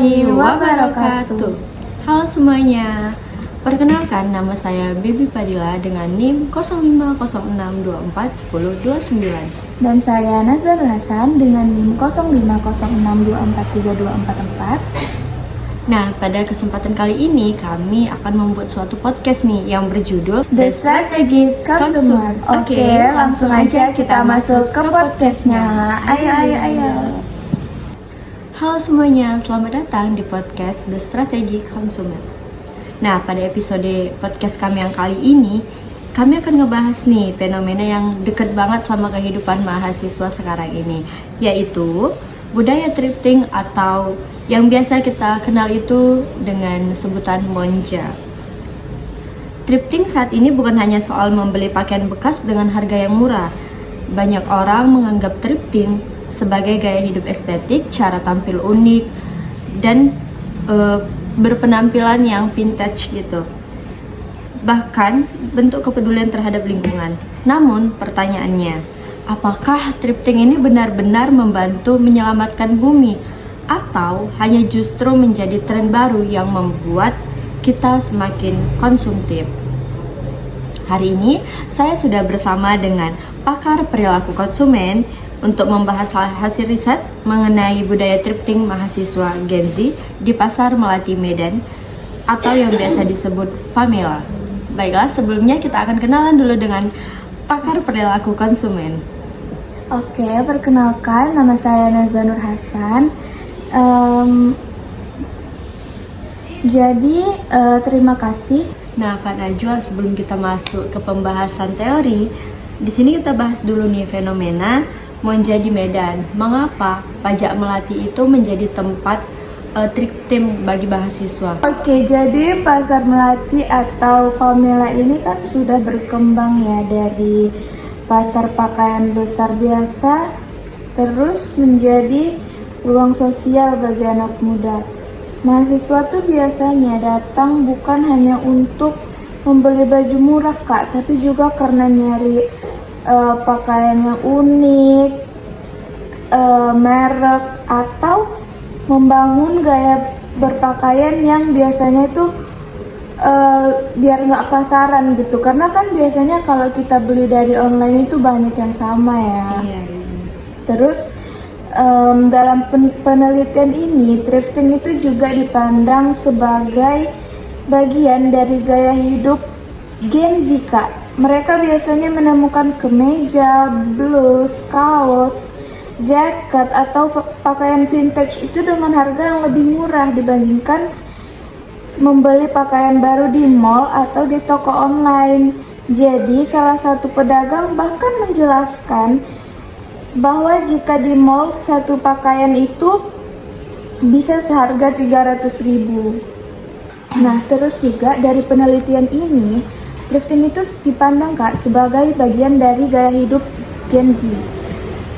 warahmatullahi wabarakatuh. Halo semuanya, perkenalkan nama saya Bibi Padilla dengan NIM 0506241029. Dan saya Nazar Hasan dengan NIM 0506243244. Nah, pada kesempatan kali ini kami akan membuat suatu podcast nih yang berjudul The Strategist Consumer. Oke, langsung aja kita masuk ke podcastnya. Ayo. Halo semuanya, selamat datang di podcast The Strategy Consumer. Nah, pada episode podcast kami yang kali ini, kami akan ngebahas nih fenomena yang deket banget sama kehidupan mahasiswa sekarang ini, yaitu budaya thrifting atau yang biasa kita kenal itu dengan sebutan monja. Thrifting saat ini bukan hanya soal membeli pakaian bekas dengan harga yang murah. Banyak orang menganggap thrifting sebagai gaya hidup estetik, cara tampil unik, dan berpenampilan yang vintage gitu. Bahkan bentuk kepedulian terhadap lingkungan. Namun pertanyaannya, apakah thrifting ini benar-benar membantu menyelamatkan bumi? Atau hanya justru menjadi tren baru yang membuat kita semakin konsumtif? Hari ini saya sudah bersama dengan pakar perilaku konsumen untuk membahas hasil riset mengenai budaya thrifting mahasiswa Gen Z di Pasar Melati Medan atau yang biasa disebut Pamela. Baiklah, sebelumnya kita akan kenalan dulu dengan pakar perilaku konsumen. Oke, perkenalkan nama saya Nazar Hasan. Terima kasih. Nah, Kak Najwa, sebelum kita masuk ke pembahasan teori, di sini kita bahas dulu nih fenomena monja di Medan. Mengapa Pajak Melati itu menjadi tempat thrifting bagi mahasiswa? Oke, jadi Pasar Melati atau Pamela ini kan sudah berkembang ya dari pasar pakaian besar biasa terus menjadi ruang sosial bagi anak muda. Mahasiswa tuh biasanya datang bukan hanya untuk membeli baju murah Kak, tapi juga karena nyari pakaian yang unik, merek, atau membangun gaya berpakaian yang biasanya itu biar nggak pasaran gitu. Karena kan biasanya kalau kita beli dari online itu banyak yang sama ya. Terus dalam penelitian ini, thrifting itu juga dipandang sebagai bagian dari gaya hidup Gen Z Kak. Mereka biasanya menemukan kemeja, blus, kaos, jaket, atau pakaian vintage itu dengan harga yang lebih murah dibandingkan membeli pakaian baru di mall atau di toko online. Jadi salah satu pedagang bahkan menjelaskan bahwa jika di mall satu pakaian itu bisa seharga 300.000. Nah, terus juga dari penelitian ini, thrifting itu dipandang Kak sebagai bagian dari gaya hidup Gen Z.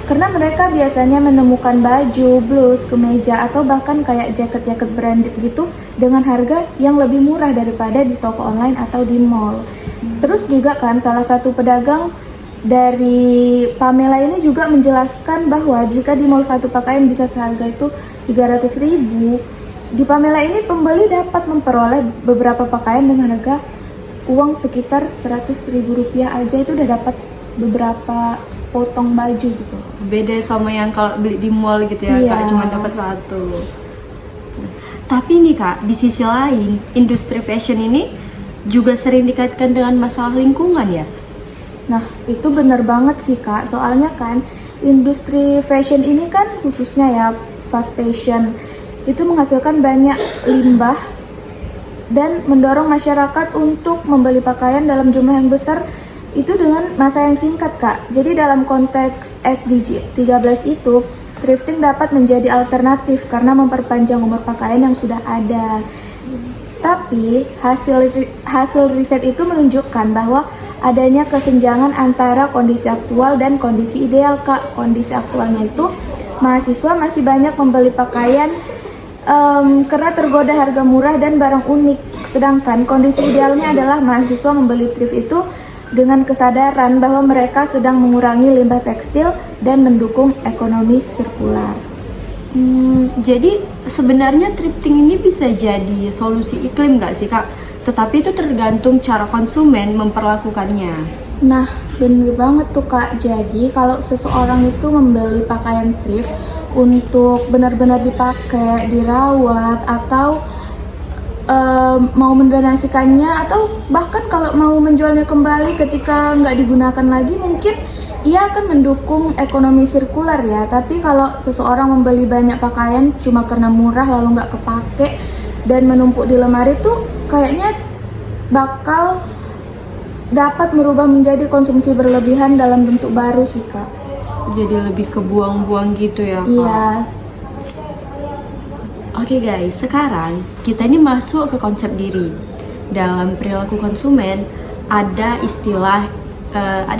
Karena mereka biasanya menemukan baju, blus, kemeja, atau bahkan kayak jaket-jaket branded gitu dengan harga yang lebih murah daripada di toko online atau di mall. Terus juga kan salah satu pedagang dari Pamela ini juga menjelaskan bahwa jika di mall satu pakaian bisa seharga itu 300.000, di Pamela ini pembeli dapat memperoleh beberapa pakaian dengan harga uang sekitar 100.000 rupiah aja itu udah dapat beberapa potong baju gitu. Beda sama yang kalau beli di mall gitu ya, Kak, cuma dapat satu. Tapi nih Kak, di sisi lain, industri fashion ini juga sering dikaitkan dengan masalah lingkungan ya? Nah, itu benar banget sih Kak, soalnya kan industri fashion ini kan khususnya ya fast fashion itu menghasilkan banyak limbah dan mendorong masyarakat untuk membeli pakaian dalam jumlah yang besar itu dengan masa yang singkat Kak. Jadi dalam konteks SDG 13 itu, thrifting dapat menjadi alternatif karena memperpanjang umur pakaian yang sudah ada. Tapi hasil riset itu menunjukkan bahwa adanya kesenjangan antara kondisi aktual dan kondisi ideal Kak. Kondisi aktualnya itu mahasiswa masih banyak membeli pakaian karena tergoda harga murah dan barang unik. Sedangkan kondisi idealnya adalah mahasiswa membeli thrift itu dengan kesadaran bahwa mereka sedang mengurangi limbah tekstil dan mendukung ekonomi sirkular. Jadi sebenarnya thrifting ini bisa jadi solusi iklim nggak sih Kak? Tetapi itu tergantung cara konsumen memperlakukannya. Nah, bener banget tuh Kak. Jadi kalau seseorang itu membeli pakaian thrift untuk benar-benar dipakai, dirawat, atau mau mendonasikannya, atau bahkan kalau mau menjualnya kembali ketika nggak digunakan lagi, mungkin ia akan mendukung ekonomi sirkular ya. Tapi kalau seseorang membeli banyak pakaian cuma karena murah lalu nggak kepake dan menumpuk di lemari tuh kayaknya bakal dapat merubah menjadi konsumsi berlebihan dalam bentuk baru sih Kak. Jadi lebih kebuang-buang gitu ya Kak? Iya. Oke guys, sekarang kita ini masuk ke konsep diri. Dalam perilaku konsumen ada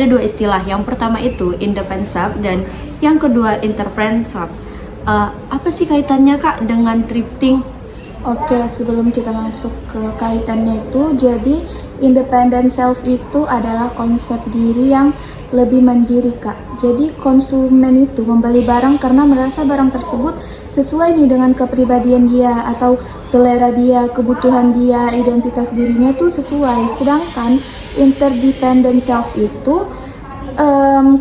dua istilah. Yang pertama itu independent self dan yang kedua interpret self. Apa sih kaitannya Kak dengan thrifting? Oke, sebelum kita masuk ke kaitannya itu, jadi independent self itu adalah konsep diri yang lebih mandiri Kak. Jadi konsumen itu membeli barang karena merasa barang tersebut sesuai nih dengan kepribadian dia atau selera dia, kebutuhan dia, identitas dirinya itu sesuai. Sedangkan interdependent self itu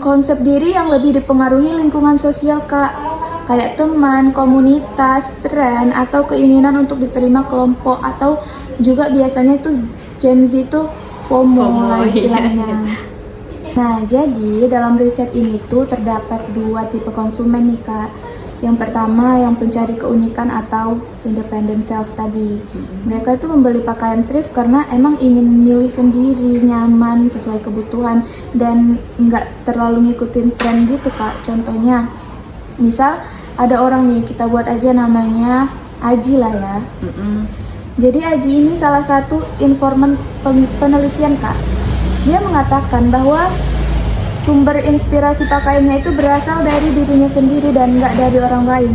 konsep diri yang lebih dipengaruhi lingkungan sosial Kak, kayak teman, komunitas, tren, atau keinginan untuk diterima kelompok, atau juga biasanya itu Gen Z itu FOMO lah istilahnya. Nah, jadi dalam riset ini tuh terdapat dua tipe konsumen nih Kak. Yang pertama yang pencari keunikan atau independent self tadi. Mereka itu membeli pakaian thrift karena emang ingin milih sendiri, nyaman, sesuai kebutuhan, dan nggak terlalu ngikutin tren gitu Kak. Contohnya, misal ada orang nih, kita buat aja namanya Aji lah ya. Jadi Aji ini salah satu informan penelitian Kak. Dia mengatakan bahwa sumber inspirasi pakaiannya itu berasal dari dirinya sendiri dan nggak dari orang lain.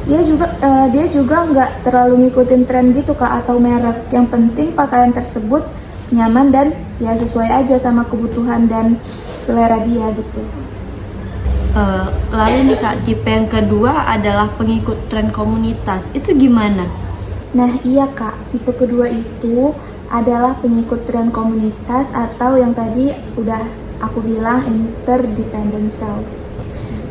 Dia juga nggak terlalu ngikutin tren gitu Kak atau merek. Yang penting pakaian tersebut nyaman dan ya sesuai aja sama kebutuhan dan selera dia gitu. Lalu nih Kak, tipe yang kedua adalah pengikut tren komunitas. Itu gimana? Nah iya Kak, tipe kedua itu adalah pengikut tren komunitas atau yang tadi udah aku bilang interdependent self.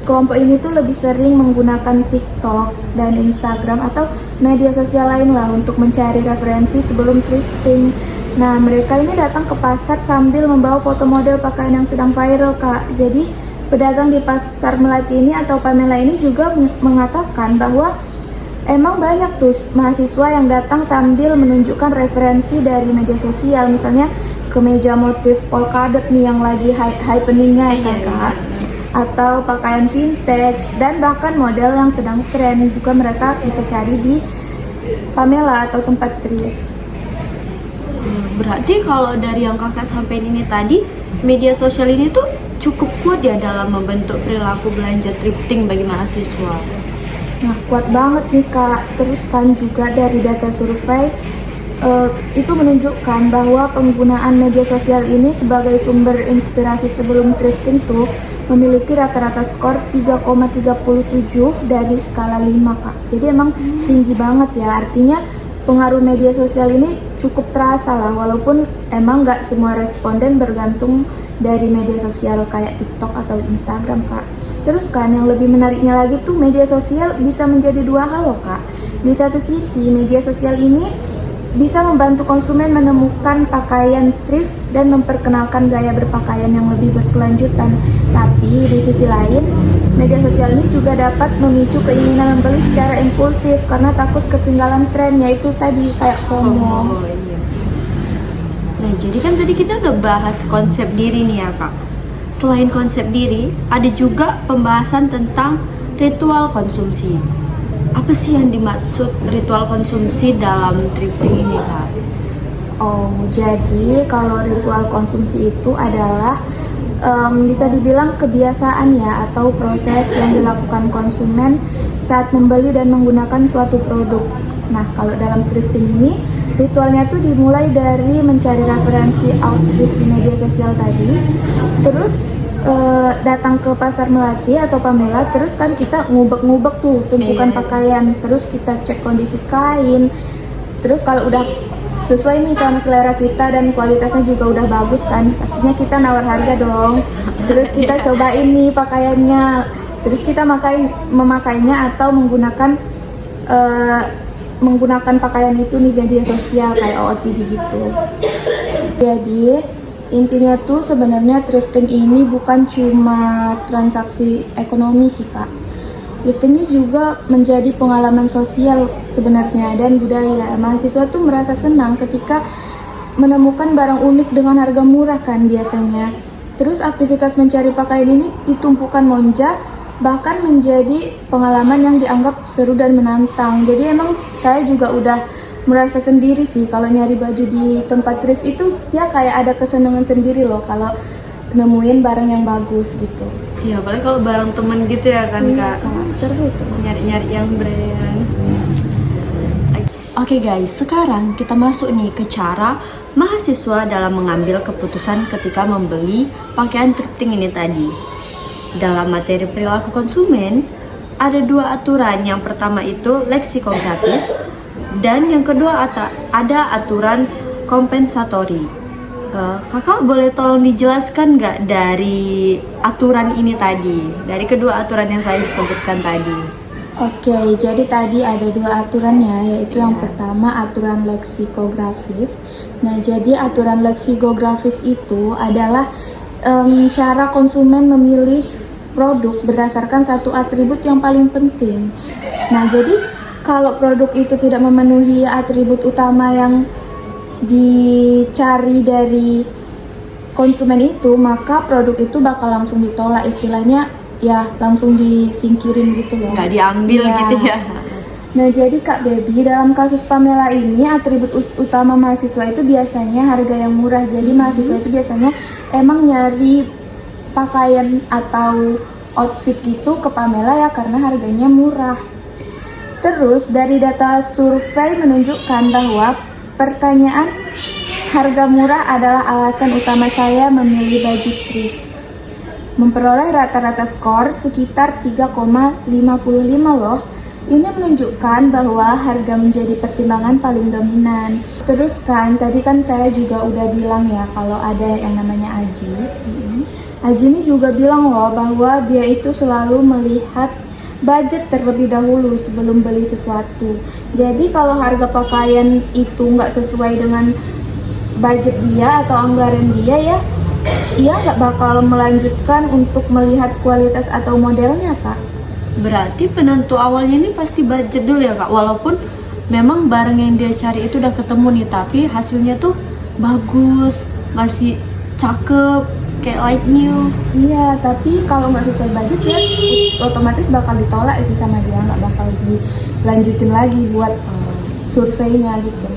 Kelompok ini tuh lebih sering menggunakan TikTok dan Instagram atau media sosial lain lah untuk mencari referensi sebelum thrifting. Nah, mereka ini datang ke pasar sambil membawa foto model pakaian yang sedang viral Kak. Jadi, pedagang di pasar Melati ini atau Pamela ini juga mengatakan bahwa emang banyak tuh mahasiswa yang datang sambil menunjukkan referensi dari media sosial, misalnya kemeja motif polkadot nih yang lagi happeningnya kan Kak, atau pakaian vintage dan bahkan model yang sedang tren juga mereka bisa cari di Pamela atau tempat thrift. Berarti kalau dari yang kakak sampaikan ini tadi, media sosial ini tuh cukup kuat ya dalam membentuk perilaku belanja thrifting bagi mahasiswa. Nah, kuat banget nih Kak. Terus kan juga dari data survei itu menunjukkan bahwa penggunaan media sosial ini sebagai sumber inspirasi sebelum thrifting tuh memiliki rata-rata skor 3,37 dari skala 5 Kak. Jadi emang tinggi banget ya. Artinya pengaruh media sosial ini cukup terasa lah, walaupun emang nggak semua responden bergantung dari media sosial kayak TikTok atau Instagram Kak. Terus kan yang lebih menariknya lagi tuh media sosial bisa menjadi dua hal loh Kak. Di satu sisi media sosial ini bisa membantu konsumen menemukan pakaian thrift dan memperkenalkan gaya berpakaian yang lebih berkelanjutan. Tapi di sisi lain, media sosial ini juga dapat memicu keinginan membeli secara impulsif karena takut ketinggalan tren, yaitu tadi kayak FOMO. Iya. Nah, jadi kan tadi kita udah bahas konsep diri nih ya Kak. Selain konsep diri, ada juga pembahasan tentang ritual konsumsi. Apa sih yang dimaksud ritual konsumsi dalam thrifting ini Kak? Oh, jadi kalau ritual konsumsi itu adalah bisa dibilang kebiasaan ya atau proses yang dilakukan konsumen saat membeli dan menggunakan suatu produk. Nah, kalau dalam thrifting ini Ritualnya tuh dimulai dari mencari referensi outfit di media sosial tadi, terus datang ke pasar Melati atau Pamela, terus kan kita ngubek-ngubek tuh tumpukan pakaian, terus kita cek kondisi kain, terus kalau udah sesuai nih sama selera kita dan kualitasnya juga udah bagus kan, pastinya kita nawar harga dong. Terus kita cobain nih pakaiannya, terus kita memakainya atau menggunakan pakaian itu di media sosial kayak OOTD gitu. Jadi intinya tuh sebenarnya thrifting ini bukan cuma transaksi ekonomi sih kak. Thrifting ini juga menjadi pengalaman sosial sebenarnya dan budaya. Mahasiswa tuh merasa senang ketika menemukan barang unik dengan harga murah kan biasanya. Terus aktivitas mencari pakaian ini ditumpukan monja, bahkan menjadi pengalaman yang dianggap seru dan menantang. Jadi emang saya juga udah merasa sendiri sih kalau nyari baju di tempat thrift itu, dia kayak ada kesenangan sendiri loh kalau nemuin barang yang bagus gitu. Iya, apalagi kalau bareng temen gitu ya kan kak. Seru itu. Nyari-nyari yang brand. Oke guys, sekarang kita masuk nih ke cara mahasiswa dalam mengambil keputusan ketika membeli pakaian thrifting ini tadi. Dalam materi perilaku konsumen, ada dua aturan. Yang pertama itu leksikografis, dan yang kedua ada aturan kompensatori. Kakak boleh tolong dijelaskan nggak dari aturan ini tadi, dari kedua aturan yang saya sebutkan tadi? Oke, jadi tadi ada dua aturannya, yaitu yang pertama aturan leksikografis. Nah, jadi aturan leksikografis itu adalah cara konsumen memilih produk berdasarkan satu atribut yang paling penting. Nah, jadi kalau produk itu tidak memenuhi atribut utama yang dicari dari konsumen itu, maka produk itu bakal langsung ditolak, istilahnya ya langsung disingkirin gitu loh, nggak diambil gitu ya. Nah, jadi Kak Baby, dalam kasus Pamela ini atribut utama mahasiswa itu biasanya harga yang murah. Jadi mahasiswa itu biasanya emang nyari pakaian atau outfit gitu ke Pamela ya karena harganya murah. Terus dari data survei menunjukkan bahwa pertanyaan harga murah adalah alasan utama saya memilih baju thrift. Memperoleh rata-rata skor sekitar 3,55 loh. Ini menunjukkan bahwa harga menjadi pertimbangan paling dominan. Terus kan, tadi kan saya juga udah bilang ya kalau ada yang namanya Aji. Aji ini juga bilang loh bahwa dia itu selalu melihat budget terlebih dahulu sebelum beli sesuatu. Jadi kalau harga pakaian itu nggak sesuai dengan budget dia atau anggaran dia ya, ia nggak bakal melanjutkan untuk melihat kualitas atau modelnya kak. Berarti penentu awalnya ini pasti budget dulu ya kak, walaupun memang barang yang dia cari itu udah ketemu nih, tapi hasilnya tuh bagus, masih cakep, kayak like new. Iya, tapi kalau nggak sesuai budget ya otomatis bakal ditolak sih sama dia, nggak bakal dilanjutin lagi buat surveinya gitu.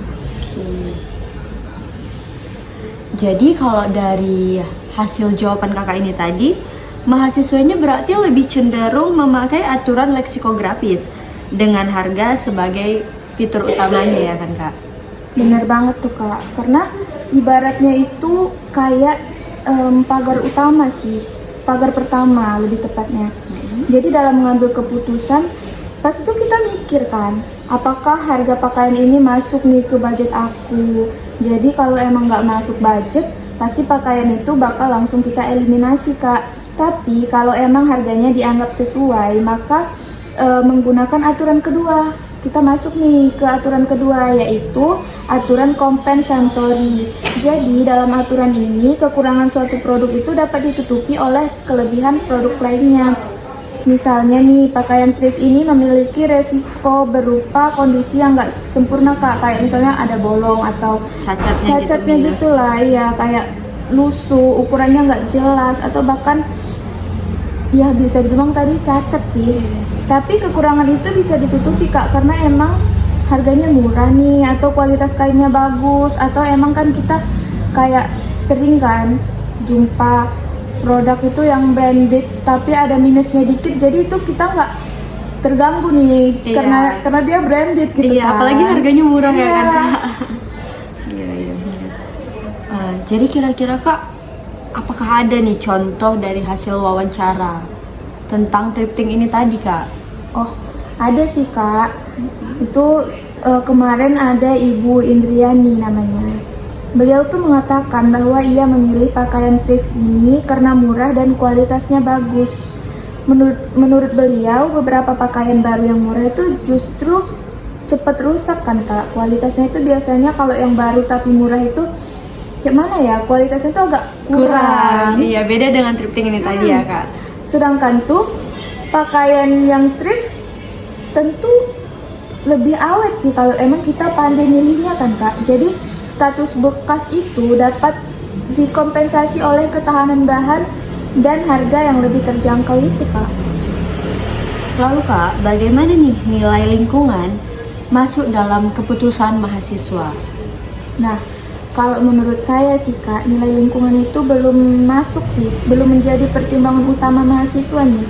Jadi kalau dari hasil jawaban kakak ini tadi, mahasiswanya berarti lebih cenderung memakai aturan leksikografis dengan harga sebagai fitur utamanya ya kan kak? Bener banget tuh kak, karena ibaratnya itu kayak pagar utama sih, pagar pertama lebih tepatnya. Jadi dalam mengambil keputusan, pasti tuh kita mikir kan, apakah harga pakaian ini masuk nih ke budget aku. Jadi kalau emang nggak masuk budget, pasti pakaian itu bakal langsung kita eliminasi kak. Tapi kalau emang harganya dianggap sesuai, maka menggunakan aturan kedua. Kita masuk nih ke aturan kedua, yaitu aturan kompensatori. Jadi dalam aturan ini, kekurangan suatu produk itu dapat ditutupi oleh kelebihan produk lainnya. Misalnya nih, pakaian thrift ini memiliki resiko berupa kondisi yang nggak sempurna kak, kayak misalnya ada bolong atau cacatnya gitu lah, ya kayak lusuh, ukurannya nggak jelas, atau bahkan ya bisa dibilang tadi cacat sih. Tapi kekurangan itu bisa ditutupi kak, karena emang harganya murah nih, atau kualitas kainnya bagus, atau emang kan kita kayak sering kan jumpa produk itu yang branded tapi ada minusnya dikit, jadi itu kita nggak terganggu nih. Karena dia branded gitu kan. Apalagi harganya murah ya kan kak. Jadi kira-kira Kak, apakah ada nih contoh dari hasil wawancara tentang thrifting ini tadi Kak? Oh, ada sih Kak. Itu kemarin ada Ibu Indriani namanya. Beliau tuh mengatakan bahwa ia memilih pakaian thrift ini karena murah dan kualitasnya bagus. Menurut beliau, beberapa pakaian baru yang murah itu justru cepat rusak kan Kak. Kualitasnya itu biasanya kalau yang baru tapi murah itu gimana ya? Kualitasnya itu agak kurang. Iya, beda dengan thrifting ini tadi ya Kak. Sedangkan tuh pakaian yang thrift tentu lebih awet sih kalau emang kita pandai milihnya kan Kak. Jadi status bekas itu dapat dikompensasi oleh ketahanan bahan dan harga yang lebih terjangkau itu Kak. Lalu Kak, bagaimana nih nilai lingkungan masuk dalam keputusan mahasiswa? Nah, kalau menurut saya sih Kak, nilai lingkungan itu belum masuk sih, belum menjadi pertimbangan utama mahasiswa nih.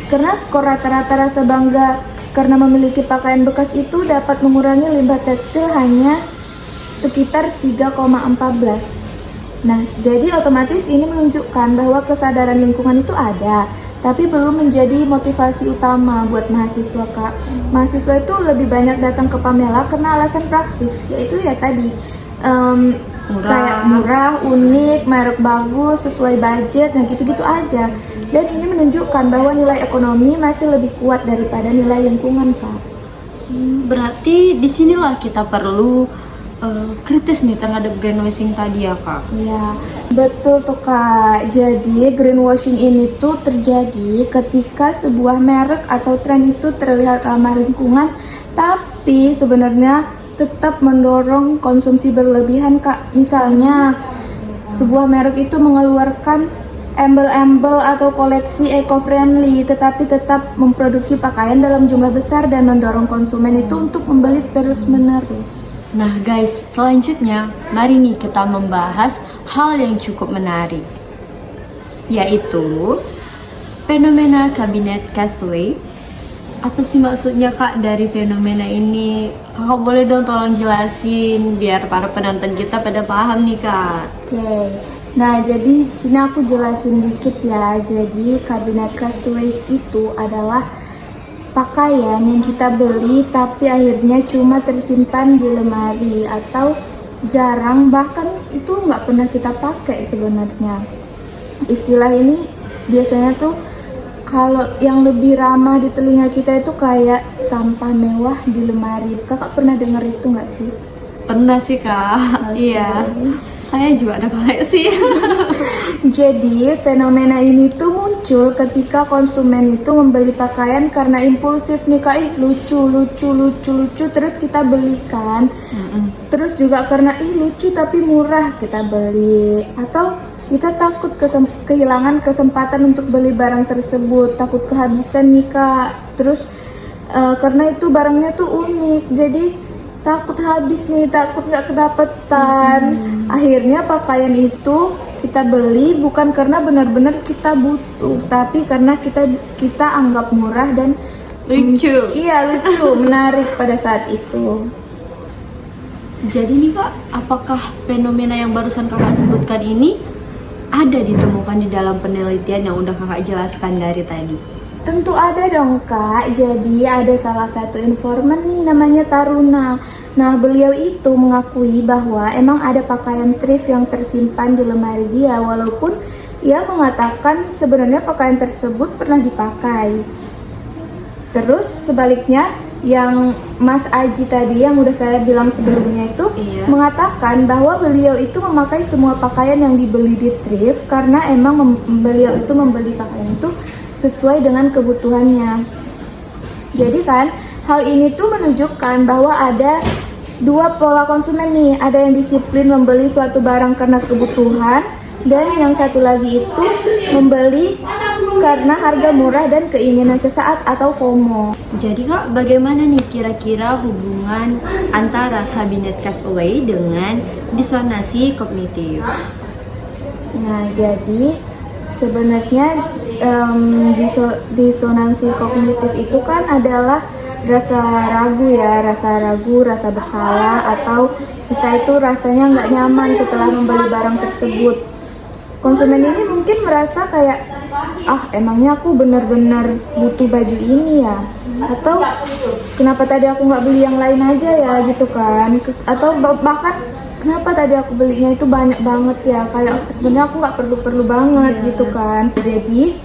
Karena skor rata-rata rasa bangga karena memiliki pakaian bekas itu dapat mengurangi limbah tekstil hanya sekitar 3,14. Nah, jadi otomatis ini menunjukkan bahwa kesadaran lingkungan itu ada, tapi belum menjadi motivasi utama buat mahasiswa Kak. Mahasiswa itu lebih banyak datang ke Pamela karena alasan praktis, yaitu ya tadi kayak murah, unik, merek bagus, sesuai budget, nah gitu-gitu aja. Dan ini menunjukkan bahwa nilai ekonomi masih lebih kuat daripada nilai lingkungan Kak. Berarti disinilah kita perlu kritis nih terhadap greenwashing tadi ya Kak. Iya, betul tuh Kak. Jadi greenwashing ini tuh terjadi ketika sebuah merek atau tren itu terlihat ramah lingkungan, tapi sebenarnya tetap mendorong konsumsi berlebihan Kak. Misalnya sebuah merek itu mengeluarkan embel-embel atau koleksi eco-friendly, tetapi tetap memproduksi pakaian dalam jumlah besar dan mendorong konsumen itu untuk membeli terus-menerus. Nah guys, selanjutnya mari nih kita membahas hal yang cukup menarik, yaitu fenomena kabinet Casway. Apa sih maksudnya Kak dari fenomena ini? Kakak boleh dong tolong jelasin biar para penonton kita pada paham nih Kak. Oke. Nah, jadi sini aku jelasin dikit ya. Jadi kabinet Castaways itu adalah pakaian yang kita beli tapi akhirnya cuma tersimpan di lemari atau jarang, bahkan itu nggak pernah kita pakai sebenarnya. Istilah ini biasanya tuh kalau yang lebih ramah di telinga kita itu kayak sampah mewah di lemari. Kakak pernah dengar itu nggak sih? Pernah sih Kak. Okay. Iya, saya juga ada koleksi. Jadi fenomena ini tuh muncul ketika konsumen itu membeli pakaian karena impulsif nih Kak, lucu terus kita belikan. Terus juga karena lucu tapi murah kita beli, atau kita takut kehilangan kesempatan untuk beli barang tersebut, takut kehabisan nih Kak. Terus karena itu barangnya tuh unik, jadi takut habis nih, takut nggak kedapetan. Akhirnya pakaian itu kita beli bukan karena benar-benar kita butuh, tapi karena kita anggap murah dan Lucu. Iya, lucu, menarik pada saat itu. Jadi nih Kak, apakah fenomena yang barusan Kakak sebutkan ini ada ditemukan di dalam penelitian yang udah Kakak jelaskan dari tadi? Tentu ada dong Kak. Jadi ada salah satu informan nih namanya Taruna. Nah, beliau itu mengakui bahwa emang ada pakaian thrift yang tersimpan di lemari dia, walaupun ia mengatakan sebenarnya pakaian tersebut pernah dipakai. Terus sebaliknya, yang Mas Aji tadi yang udah saya bilang sebelumnya itu mengatakan bahwa beliau itu memakai semua pakaian yang dibeli di thrift karena emang beliau itu membeli pakaian itu sesuai dengan kebutuhannya. Jadi kan hal ini tuh menunjukkan bahwa ada dua pola konsumen nih. Ada yang disiplin membeli suatu barang karena kebutuhan, dan yang satu lagi itu membeli karena harga murah dan keinginan sesaat atau FOMO. Jadi Kak, bagaimana nih kira-kira hubungan antara kabinet Casaway dengan disonansi kognitif? Nah, jadi sebenarnya disonansi kognitif itu kan adalah rasa ragu, rasa bersalah, atau kita itu rasanya nggak nyaman setelah membeli barang tersebut. Konsumen ini mungkin merasa kayak, emangnya aku benar-benar butuh baju ini ya? Atau kenapa tadi aku nggak beli yang lain aja ya gitu kan? Atau bahkan kenapa tadi aku belinya itu banyak banget ya? Kayak sebenarnya aku nggak perlu-perlu banget gitu kan? Jadi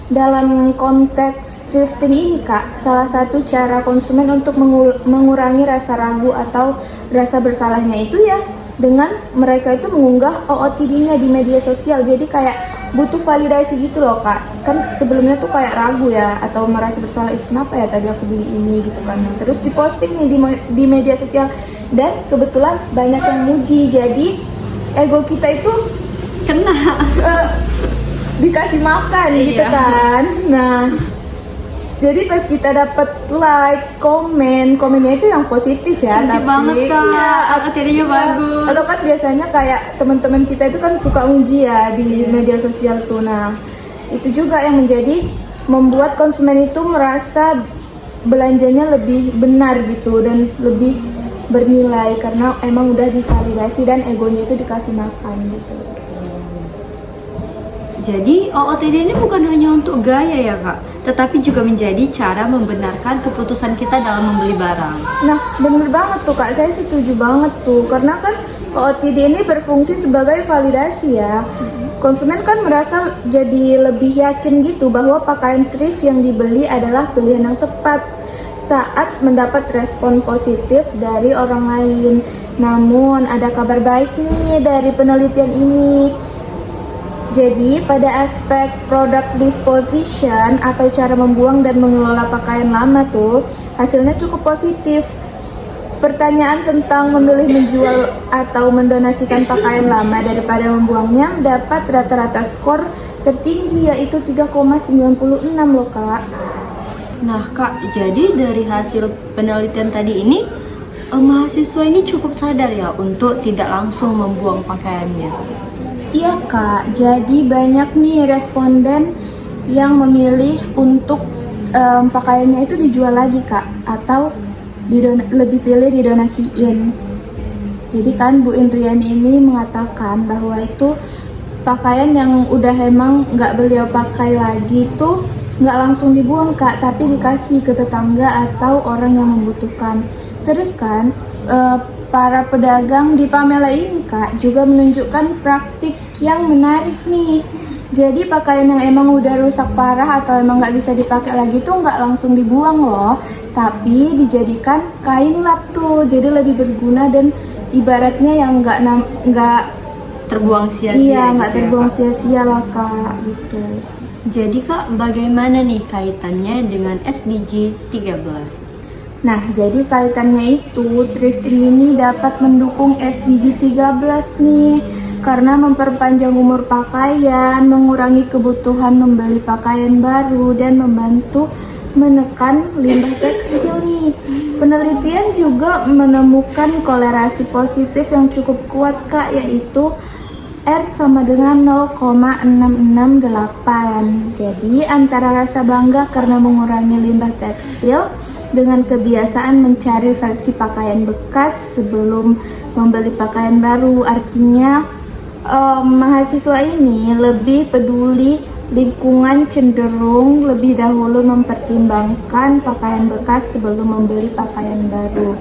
dalam konteks thrifting ini Kak, salah satu cara konsumen untuk mengurangi rasa ragu atau rasa bersalahnya itu ya dengan mereka itu mengunggah OOTD-nya di media sosial. Jadi kayak butuh validasi gitu loh Kak. Kan sebelumnya tuh kayak ragu ya atau merasa bersalah, kenapa ya tadi aku beli ini gitu kan. Terus diposting nih di media sosial dan kebetulan banyak yang muji. Jadi ego kita itu Kena. dikasih makan gitu kan. Nah, jadi pas kita dapat likes, komennya itu yang positif ya. Cantik tapi banget Kak, OOTD-nya bagus. Atau kan biasanya kayak teman-teman kita itu kan suka uji ya di media sosial tuh. Nah, itu juga yang membuat konsumen itu merasa belanjanya lebih benar gitu dan lebih bernilai karena emang udah divalidasi dan egonya itu dikasih makan gitu. Jadi OOTD ini bukan hanya untuk gaya ya Kak, tetapi juga menjadi cara membenarkan keputusan kita dalam membeli barang. Nah, bener banget tuh Kak, saya setuju banget tuh. Karena kan OOTD ini berfungsi sebagai validasi ya. Konsumen kan merasa jadi lebih yakin gitu bahwa pakaian thrift yang dibeli adalah pilihan yang tepat saat mendapat respon positif dari orang lain. Namun ada kabar baik nih dari penelitian ini. Jadi pada aspek product disposition atau cara membuang dan mengelola pakaian lama tuh hasilnya cukup positif. Pertanyaan tentang memilih menjual atau mendonasikan pakaian lama daripada membuangnya mendapat rata-rata skor tertinggi yaitu 3,96 loh Kak. Nah Kak, jadi dari hasil penelitian tadi ini mahasiswa ini cukup sadar ya untuk tidak langsung membuang pakaiannya. Iya Kak, jadi banyak nih responden yang memilih untuk pakaiannya itu dijual lagi Kak, atau lebih pilih didonasiin. Jadi kan Bu Indriani ini mengatakan bahwa itu pakaian yang udah emang nggak beliau pakai lagi tuh nggak langsung dibuang Kak, tapi dikasih ke tetangga atau orang yang membutuhkan. Terus kan para pedagang di Pamela ini Kak juga menunjukkan praktik yang menarik nih. Jadi pakaian yang emang udah rusak parah atau emang nggak bisa dipakai lagi tuh nggak langsung dibuang loh, tapi dijadikan kain lap tuh, jadi lebih berguna dan ibaratnya yang nggak terbuang sia-sia. Iya, nggak gitu terbuang ya, Kak? sia-sia lah Kak gitu. Jadi Kak, bagaimana nih kaitannya dengan SDG 13? Nah, jadi kaitannya itu thrifting ini dapat mendukung SDG 13 nih karena memperpanjang umur pakaian, mengurangi kebutuhan membeli pakaian baru dan membantu menekan limbah tekstil nih. Penelitian juga menemukan kolerasi positif yang cukup kuat Kak, yaitu R sama dengan 0,668. Jadi antara rasa bangga karena mengurangi limbah tekstil dengan kebiasaan mencari versi pakaian bekas sebelum membeli pakaian baru. Artinya mahasiswa ini lebih peduli lingkungan, cenderung lebih dahulu mempertimbangkan pakaian bekas sebelum membeli pakaian baru.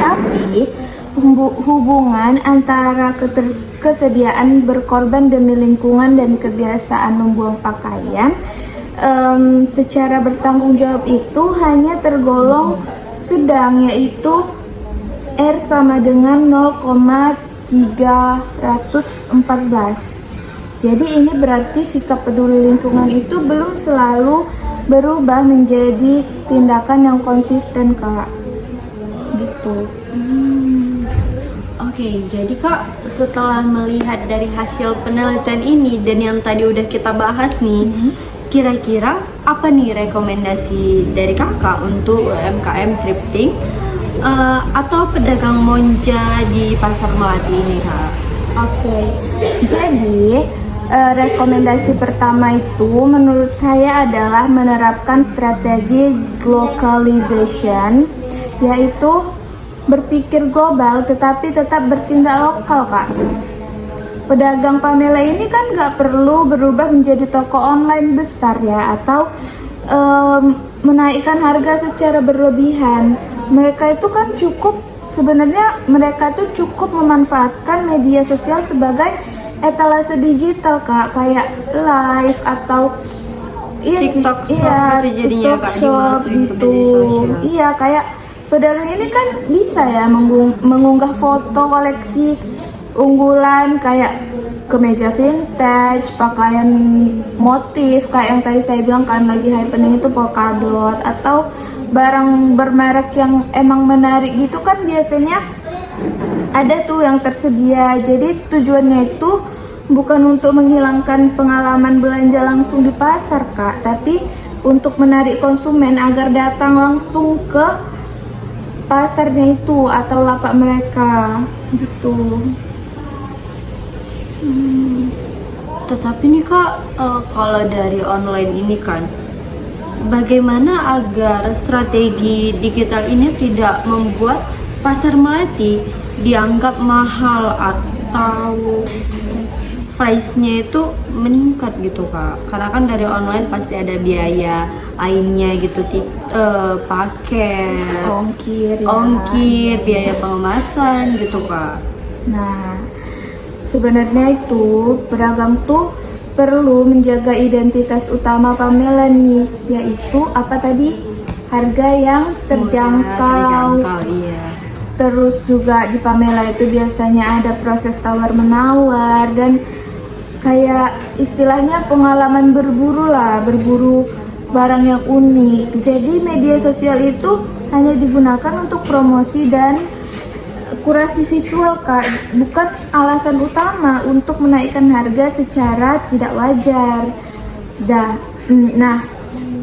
Tapi hubungan antara kesediaan berkorban demi lingkungan dan kebiasaan membuang pakaian secara bertanggung jawab itu hanya tergolong sedang, yaitu R sama dengan 0,314. Jadi ini berarti sikap peduli lingkungan itu belum selalu berubah menjadi tindakan yang konsisten Kak. Gitu. Oke, jadi Kak, setelah melihat dari hasil penelitian ini dan yang tadi udah kita bahas nih, kira-kira apa nih rekomendasi dari Kakak untuk UMKM thrifting atau pedagang monja di Pasar Melati ini Kak? Oke, jadi rekomendasi pertama itu menurut saya adalah menerapkan strategi globalization, yaitu berpikir global tetapi tetap bertindak lokal, Kak. Pedagang pamela ini kan nggak perlu berubah menjadi toko online besar ya, atau menaikkan harga secara berlebihan. Mereka itu kan mereka tuh cukup memanfaatkan media sosial sebagai etalase digital, Kak, kayak live atau TikTok shop gitu jadinya, TikTok Kak, shop dimasukin ke gitu. media sosial. Iya, kayak pedagang ini kan bisa ya mengunggah foto koleksi unggulan kayak kemeja vintage, pakaian motif kayak yang tadi saya bilang kan lagi happening itu polkadot, atau barang bermerek yang emang menarik gitu kan biasanya ada tuh yang tersedia. Jadi tujuannya itu bukan untuk menghilangkan pengalaman belanja langsung di pasar, Kak, tapi untuk menarik konsumen agar datang langsung ke pasarnya itu atau lapak mereka gitu. Tetapi nih Kak, kalau dari online ini kan, bagaimana agar strategi digital ini tidak membuat pasar melati dianggap mahal atau price-nya itu meningkat gitu Kak? Karena kan dari online pasti ada biaya lainnya gitu, paket, ongkir, biaya pengemasan gitu Kak. Nah, sebenarnya itu pedagang tuh perlu menjaga identitas utama pamela nih, yaitu apa tadi? Harga yang terjangkau. Iya. Terus juga di pamela itu biasanya ada proses tawar-menawar dan kayak istilahnya pengalaman berburu barang yang unik. Jadi media sosial itu hanya digunakan untuk promosi dan kurasi visual, Kak, bukan alasan utama untuk menaikkan harga secara tidak wajar. Nah,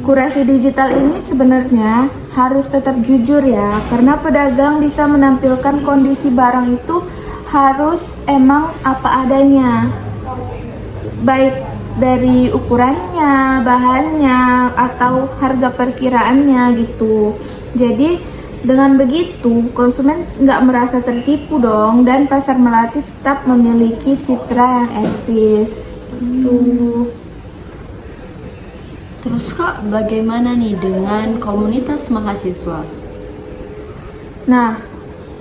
kurasi digital ini sebenarnya harus tetap jujur ya, karena pedagang bisa menampilkan kondisi barang itu harus emang apa adanya, baik dari ukurannya, bahannya, atau harga perkiraannya gitu. Jadi dengan begitu konsumen nggak merasa tertipu dong, dan pasar melati tetap memiliki citra yang etis. Terus Kak, bagaimana nih dengan komunitas mahasiswa? Nah,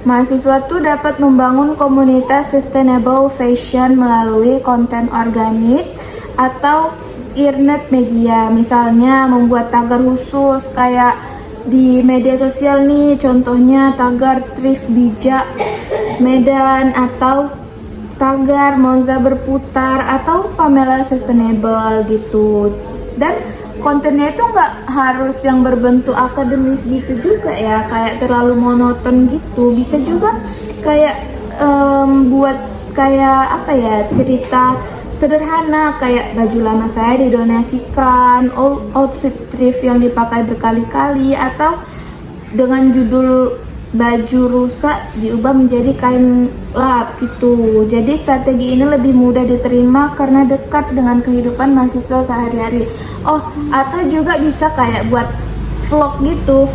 mahasiswa tuh dapat membangun komunitas sustainable fashion melalui konten organik atau internet media, misalnya membuat tagar khusus kayak di media sosial nih, contohnya tagar thrift bijak Medan atau tagar Monza berputar atau Pamela sustainable gitu. Dan kontennya itu nggak harus yang berbentuk akademis gitu juga ya, kayak terlalu monoton gitu. Bisa juga kayak buat kayak apa ya, cerita sederhana kayak baju lama saya didonasikan, outfit thrift yang dipakai berkali-kali, atau dengan judul baju rusak diubah menjadi kain lap gitu. Jadi strategi ini lebih mudah diterima karena dekat dengan kehidupan mahasiswa sehari-hari. Atau juga bisa kayak buat vlog gitu,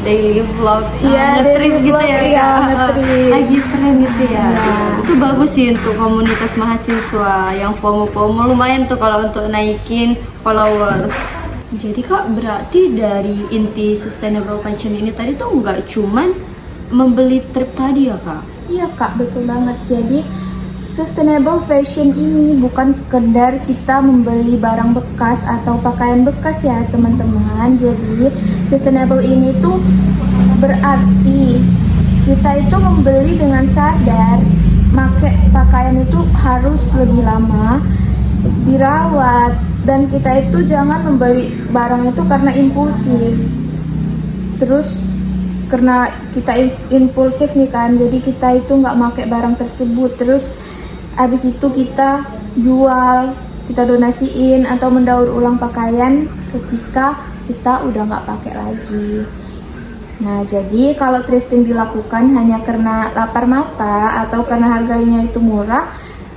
daily vlog, nge-trip gitu ya, iya, nge-trip. Lagi tren gitu ya. Itu bagus sih untuk komunitas mahasiswa yang FOMO lumayan tuh kalau untuk naikin followers. Jadi Kak, berarti dari inti sustainable fashion ini tadi tuh nggak cuman membeli trip tadi ya Kak? Iya Kak, betul banget. Jadi sustainable fashion ini bukan sekedar kita membeli barang bekas atau pakaian bekas ya teman-teman. Jadi sustainable ini tuh berarti kita itu membeli dengan sadar, pakaian itu harus lebih lama dirawat, dan kita itu jangan membeli barang itu karena impulsif. Terus karena kita impulsif nih kan, jadi kita itu nggak pakai barang tersebut, terus habis itu kita jual, kita donasiin atau mendaur ulang pakaian ketika kita udah nggak pakai lagi. Nah, jadi kalau thrifting dilakukan hanya karena lapar mata atau karena harganya itu murah,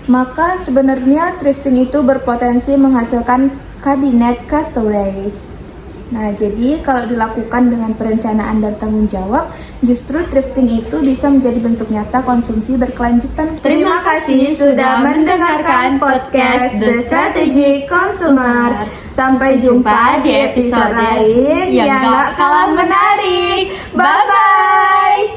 maka sebenarnya thrifting itu berpotensi menghasilkan kabinet castaways. Nah, jadi kalau dilakukan dengan perencanaan dan tanggung jawab, justru thrifting itu bisa menjadi bentuk nyata konsumsi berkelanjutan. Terima kasih sudah mendengarkan podcast The Strategic Consumer. Sampai jumpa di episode lain yang gak kalah menarik. Bye-bye!